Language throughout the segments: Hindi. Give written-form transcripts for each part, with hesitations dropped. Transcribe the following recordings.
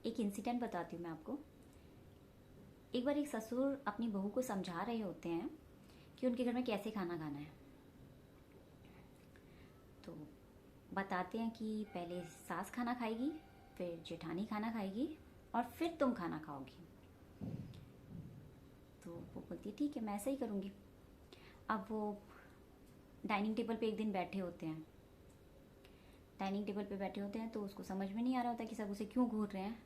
एक इंसिडेंट बताती हूँ मैं आपको। एक बार एक ससुर अपनी बहू को समझा रहे होते हैं कि उनके घर में कैसे खाना खाना है। तो बताते हैं कि पहले सास खाना खाएगी, फिर जेठानी खाना खाएगी और फिर तुम खाना खाओगी। तो वो बोलती है ठीक है, मैं ऐसा ही करूँगी। अब वो डाइनिंग टेबल पे एक दिन बैठे होते हैं। डाइनिंग टेबल पे बैठे होते हैं तो उसको समझ में नहीं आ रहा होता कि सब उसे क्यों घूर रहे हैं।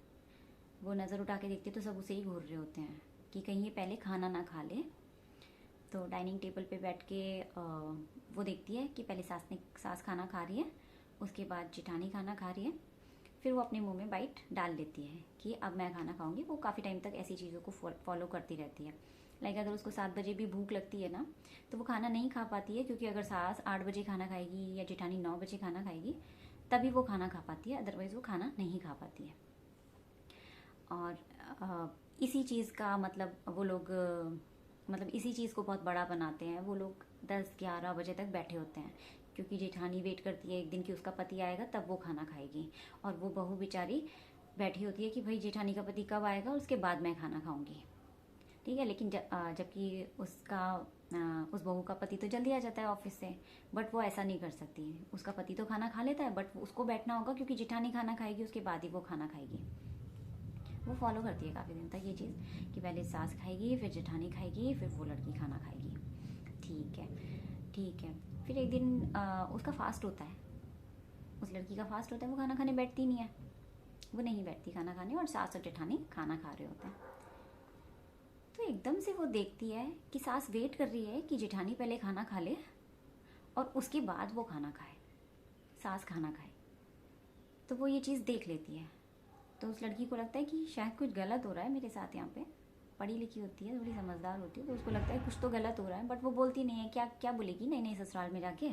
वो नज़र उठा के देखते तो सब उसे ही घूर रहे होते हैं कि कहीं ये पहले खाना ना खा ले। तो डाइनिंग टेबल पे बैठ के वो देखती है कि पहले सास खाना खा रही है, उसके बाद जेठानी खाना खा रही है, फिर वो अपने मुंह में बाइट डाल लेती है कि अब मैं खाना खाऊंगी। वो काफ़ी टाइम तक ऐसी चीज़ों को फॉलो करती रहती है। लाइक अगर उसको 7 बजे भी भूख लगती है ना, तो वो खाना नहीं खा पाती है, क्योंकि अगर सास 8 बजे खाना खाएगी या जेठानी 9 बजे खाना खाएगी तभी वो खाना खा पाती है, अदरवाइज़ वो खाना नहीं खा पाती है। और इसी चीज़ का मतलब वो लोग मतलब इसी चीज़ को बहुत बड़ा बनाते हैं। वो लोग 10-11 बजे तक बैठे होते हैं, क्योंकि जेठानी वेट करती है एक दिन कि उसका पति आएगा तब वो खाना खाएगी, और वो बहू बेचारी बैठी होती है कि भाई जेठानी का पति कब आएगा और उसके बाद मैं खाना खाऊंगी। ठीक है, लेकिन जबकि उस बहू का पति तो जल्दी आ जाता है ऑफिस से, बट वो ऐसा नहीं कर सकती। उसका पति तो खाना खा लेता है, बट उसको बैठना होगा क्योंकि जेठानी खाना खाएगी, उसके बाद ही वो खाना खाएगी। वो फॉलो करती है काफ़ी दिन तक ये चीज़ कि पहले सास खाएगी, फिर जेठानी खाएगी, फिर वो लड़की खाना खाएगी। ठीक है, ठीक है। फिर एक दिन उसका फास्ट होता है, उस लड़की का फास्ट होता है। वो खाना खाने बैठती नहीं है, वो नहीं बैठती खाना खाने, और सास और जेठानी खाना खा रहे होते हैं। तो एकदम से वो देखती है कि सास वेट कर रही है कि जेठानी पहले खाना खा ले और उसके बाद वो खाना खाए, सास खाना खाए। तो वो ये चीज़ देख लेती है। तो उस लड़की को लगता है कि शायद कुछ गलत हो रहा है मेरे साथ यहाँ पे। पढ़ी लिखी होती है, थोड़ी समझदार होती है, तो उसको लगता है कुछ तो गलत हो रहा है, बट वो बोलती नहीं है। क्या क्या बोलेगी नई नई ससुराल में जाके।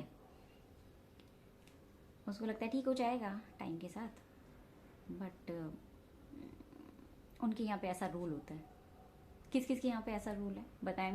उसको लगता है ठीक हो जाएगा टाइम के साथ, बट उनके यहाँ पे ऐसा रूल होता है। किस किस के यहाँ पे ऐसा रूल है बताएं।